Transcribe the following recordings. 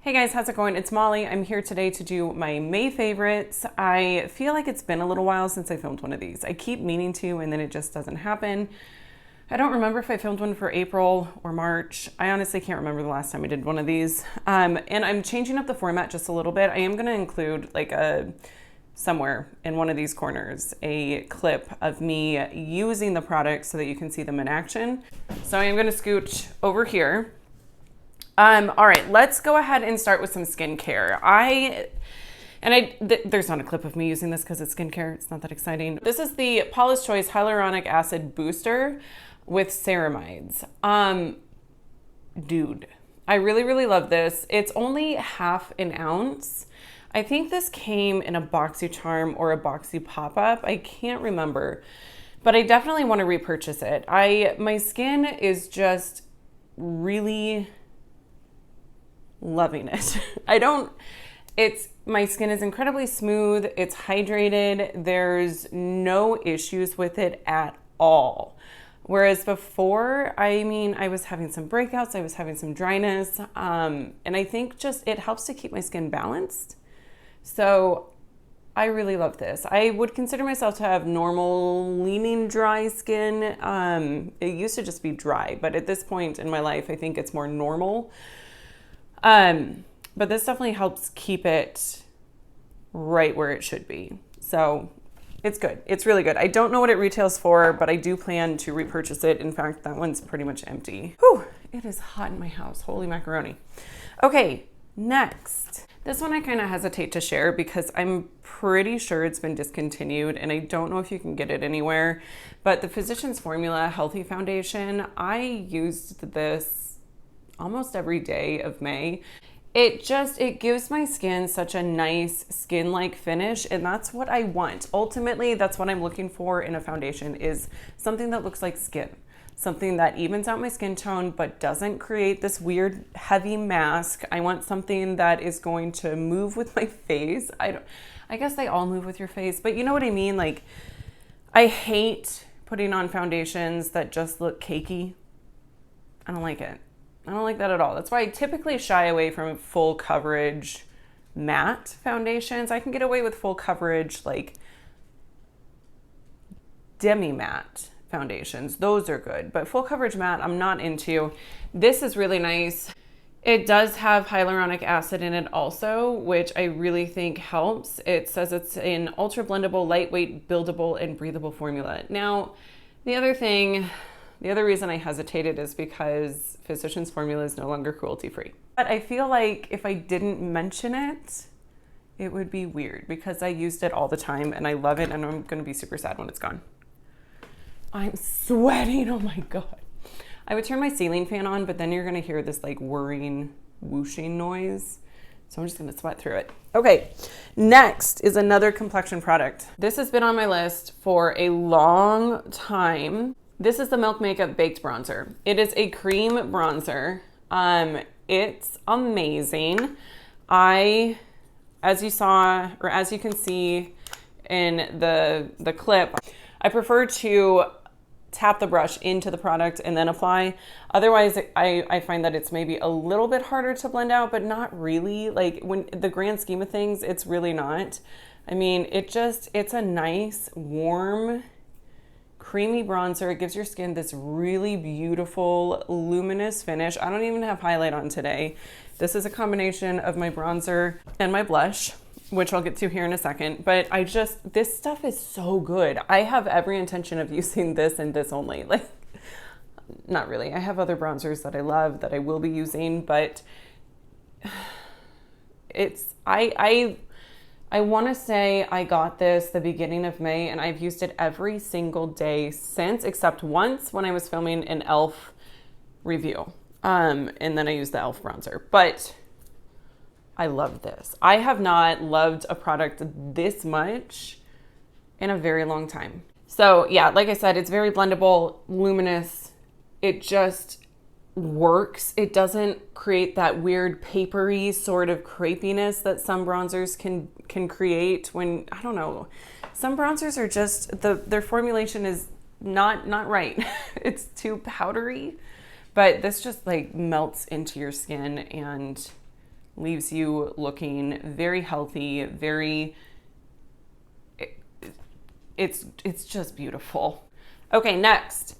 Hey guys, how's it going? It's Molly. I'm here today to do my May favorites. I feel like it's been a little while since I filmed one of these. I keep meaning to, and then it just doesn't happen. I don't remember if I filmed one for April or March. I honestly can't remember the last time I did one of these. And I'm changing up the format just a little bit. I am going to include somewhere in one of these corners a clip of me using the products so that you can see them in action. So I am going to scooch over here. All right, let's go ahead and start with some skincare. There's not a clip of me using this because it's skincare. It's not that exciting. This is the Paula's Choice Hyaluronic Acid Booster with ceramides. Dude, I really love this. It's only half an ounce. I think this came in a BoxyCharm or a Boxy pop-up. I can't remember, but I definitely want to repurchase it. My skin is just really loving it. My skin is incredibly smooth. It's hydrated. There's no issues with it at all. Whereas before, I was having some breakouts, I was having some dryness, and I think just it helps to keep my skin balanced. So I really love this. I would consider myself to have normal leaning dry skin. It used to just be dry, but at this point in my life, I think it's more normal. But this definitely helps keep it right where it should be. So it's good. It's really good. I don't know what it retails for, but I do plan to repurchase it. In fact, that one's pretty much empty. Whew, it is hot in my house. Holy macaroni. Okay, next. This one I kind of hesitate to share because I'm pretty sure it's been discontinued and I don't know if you can get it anywhere. But the Physicians Formula Healthy Foundation, I used this almost every day of May. It gives my skin such a nice skin-like finish, and that's what I want. Ultimately, that's what I'm looking for in a foundation, is something that looks like skin. Something that evens out my skin tone but doesn't create this weird heavy mask. I want something that is going to move with my face. I guess they all move with your face, but you know what I mean? Like, I hate putting on foundations that just look cakey. I don't like it. I don't like that at all. That's why I typically shy away from full coverage matte foundations. I can get away with full coverage, like demi-matte foundations. Those are good, but full coverage matte, I'm not into. This is really nice. It does have hyaluronic acid in it also, which I really think helps. It says it's an ultra blendable, lightweight, buildable, and breathable formula. Now, the other reason I hesitated is because Physicians Formula is no longer cruelty-free. But I feel like if I didn't mention it, it would be weird because I used it all the time and I love it, and I'm gonna be super sad when it's gone. I'm sweating, oh my God. I would turn my ceiling fan on, but then you're gonna hear this like whirring, whooshing noise. So I'm just gonna sweat through it. Okay, next is another complexion product. This has been on my list for a long time. This is the Milk Makeup Baked Bronzer. It is a cream bronzer. It's amazing. As you can see in the clip, I prefer to tap the brush into the product and then apply. Otherwise, I find that it's maybe a little bit harder to blend out, but not really. Like, when the grand scheme of things, it's really not. I mean, it's a nice, warm, creamy bronzer. It gives your skin this really beautiful, luminous finish. I don't even have highlight on today. This is a combination of my bronzer and my blush, which I'll get to here in a second. But this stuff is so good. I have every intention of using this and this only. Like, not really. I have other bronzers that I love that I will be using, but I want to say I got this the beginning of May, and I've used it every single day since, except once when I was filming an e.l.f. review. And then I used the e.l.f. bronzer. But I love this. I have not loved a product this much in a very long time. So yeah, like I said, it's very blendable, luminous. It just works. It doesn't create that weird papery sort of crepiness that some bronzers can create when, I don't know, some bronzers are just, their formulation is not right. It's too powdery, but this just like melts into your skin and leaves you looking very healthy, it's just beautiful. Okay, next,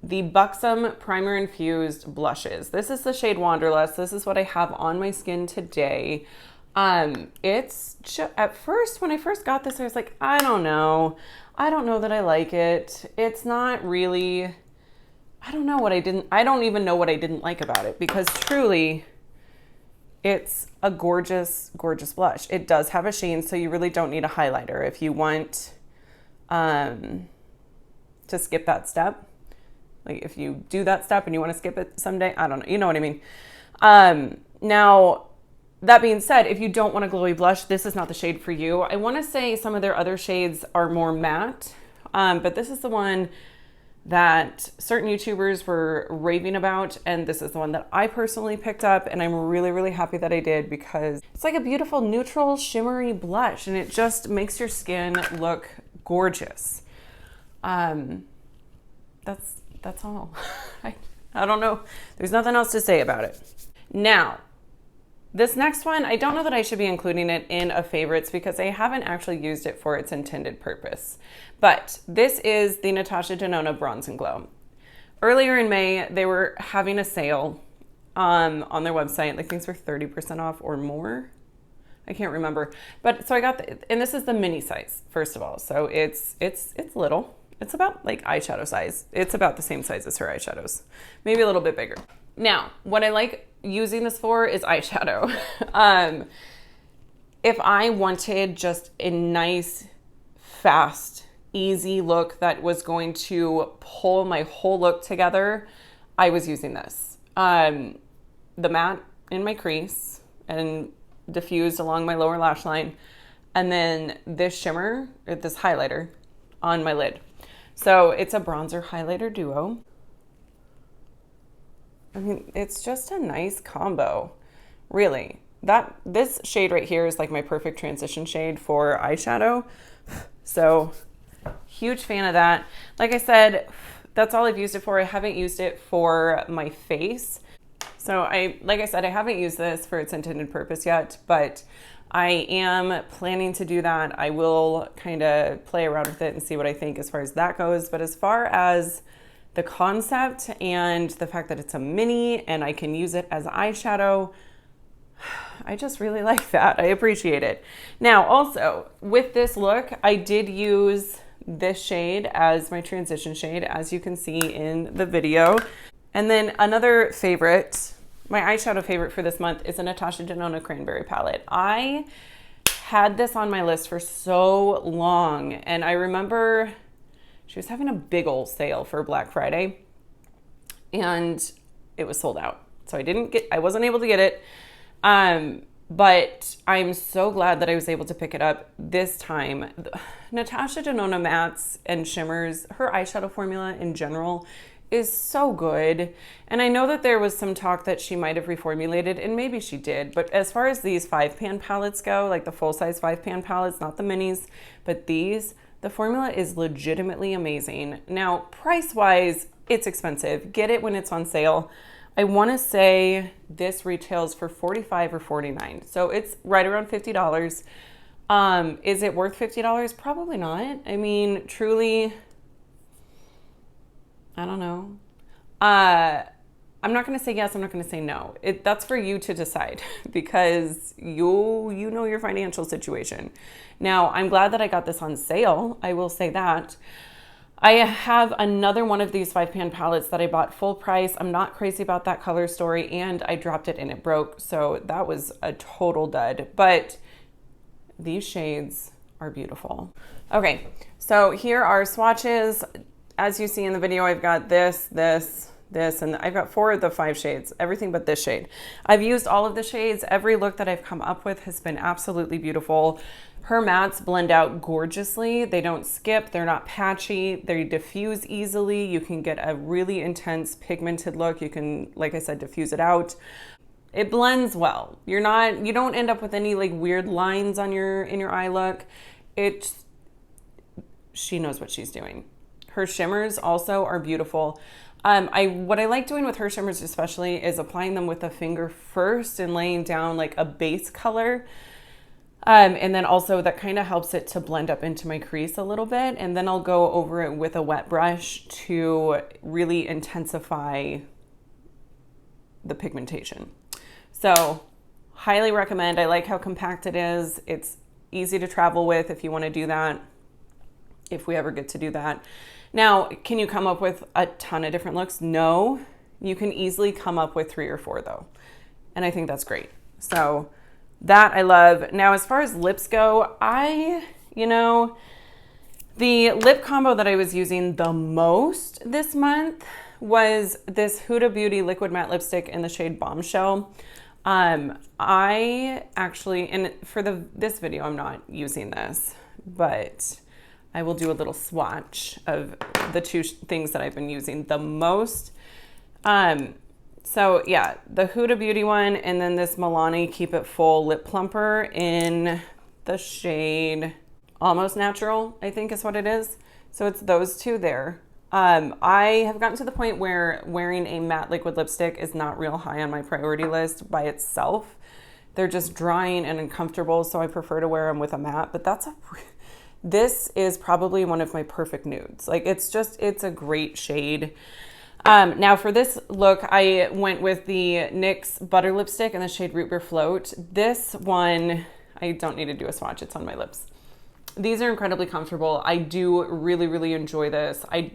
the Buxom Primer Infused Blushes. This is the shade Wanderlust. This is what I have on my skin today. It's at first, when I first got this, I was like, I don't know that I like it. It's not really, I don't even know what I didn't like about it, because truly it's a gorgeous, gorgeous blush. It does have a sheen, so you really don't need a highlighter if you want to skip that step. Like if you do that step and you want to skip it someday, I don't know, you know what I mean? Now, that being said, if you don't want a glowy blush, this is not the shade for you. I want to say some of their other shades are more matte, but this is the one that certain YouTubers were raving about, and this is the one that I personally picked up, and I'm really, really happy that I did, because it's like a beautiful neutral shimmery blush, and it just makes your skin look gorgeous. That's all. I don't know. There's nothing else to say about it. Now, this next one, I don't know that I should be including it in a favorites, because I haven't actually used it for its intended purpose. But this is the Natasha Denona Bronze and Glow. Earlier in May, they were having a sale on their website. Like things were 30% off or more. I can't remember. But so I got and this is the mini size, first of all. So it's little. It's about like eyeshadow size. It's about the same size as her eyeshadows, maybe a little bit bigger. Now, what I like using this for is eyeshadow. If I wanted just a nice, fast, easy look that was going to pull my whole look together, I was using this. The matte in my crease and diffused along my lower lash line, and then this shimmer, or this highlighter on my lid. So it's a bronzer highlighter duo. I mean, it's just a nice combo, really. This shade right here is like my perfect transition shade for eyeshadow. So huge fan of that. Like I said, that's all I've used it for. I haven't used it for my face. So like I said, I haven't used this for its intended purpose yet, but I am planning to do that. I will kind of play around with it and see what I think as far as that goes. But as far as the concept and the fact that it's a mini and I can use it as eyeshadow, I just really like that. I appreciate it. Now, also with this look, I did use this shade as my transition shade, as you can see in the video. And then another favorite, my eyeshadow favorite for this month, is a Natasha Denona Cranberry palette. I had this on my list for so long, and I remember she was having a big old sale for Black Friday, and it was sold out. So I wasn't able to get it. But I'm so glad that I was able to pick it up this time. Natasha Denona mattes and shimmers, her eyeshadow formula in general is so good. And I know that there was some talk that she might have reformulated, and maybe she did. But as far as these 5-pan palettes go, like the full-size 5-pan palettes, not the minis, but these, the formula is legitimately amazing. Now, price-wise, it's expensive. Get it when it's on sale. I want to say this retails for $45 or $49. So it's right around $50. Is it worth $50? Probably not. I mean, truly, I don't know. I'm not going to say yes. I'm not going to say no. That's for you to decide, because you know your financial situation. Now, I'm glad that I got this on sale. I will say that. I have another one of these 5-pan palettes that I bought full price. I'm not crazy about that color story, and I dropped it and it broke. So that was a total dud. But these shades are beautiful. Okay, so here are swatches. As you see in the video, I've got this, and I've got 4 of the 5 shades, everything but this shade. I've used all of the shades. Every look that I've come up with has been absolutely beautiful. Her mattes blend out gorgeously. They don't skip, they're not patchy, they diffuse easily. You can get a really intense pigmented look. You can, like I said, diffuse it out. It blends well. You don't end up with any like weird lines on in your eye look. She knows what she's doing. Her shimmers also are beautiful. What I like doing with her shimmers especially is applying them with a finger first and laying down like a base color. And then also that kind of helps it to blend up into my crease a little bit. And then I'll go over it with a wet brush to really intensify the pigmentation. So highly recommend. I like how compact it is. It's easy to travel with if you want to do that, if we ever get to do that. Now, can you come up with a ton of different looks? No, you can easily come up with 3 or 4 though. And I think that's great. So that I love. Now, as far as lips go, the lip combo that I was using the most this month was this Huda Beauty Liquid Matte Lipstick in the shade Bombshell. I actually, and for this video, I'm not using this, but I will do a little swatch of the 2 things that I've been using the most. So yeah, the Huda Beauty one, and then this Milani Keep It Full Lip Plumper in the shade Almost Natural, I think is what it is. So it's those 2 there. I have gotten to the point where wearing a matte liquid lipstick is not real high on my priority list by itself. They're just drying and uncomfortable, so I prefer to wear them with a matte, but this is probably one of my perfect nudes. Like it's a great shade. Now for this look, I went with the NYX Butter Lipstick in the shade Root Beer Float. This one, I don't need to do a swatch, it's on my lips. These are incredibly comfortable. I do really, really enjoy this. I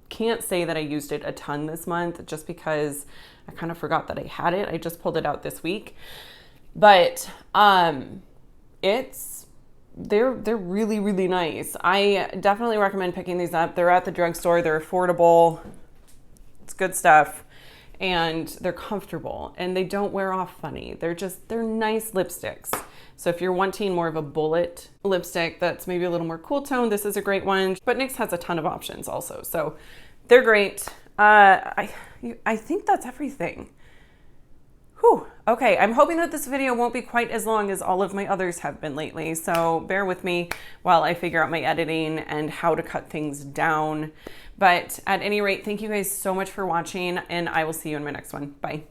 can't say that I used it a ton this month just because I kind of forgot that I had it. I just pulled it out this week. But they're really, really nice. I definitely recommend picking these up. They're at the drugstore. They're affordable. It's good stuff. And they're comfortable and they don't wear off funny. They're nice lipsticks. So if you're wanting more of a bullet lipstick that's maybe a little more cool tone, this is a great one. But NYX has a ton of options also. So they're great. I think that's everything. Whew. Okay, I'm hoping that this video won't be quite as long as all of my others have been lately. So bear with me while I figure out my editing and how to cut things down. But at any rate, thank you guys so much for watching, and I will see you in my next one. Bye.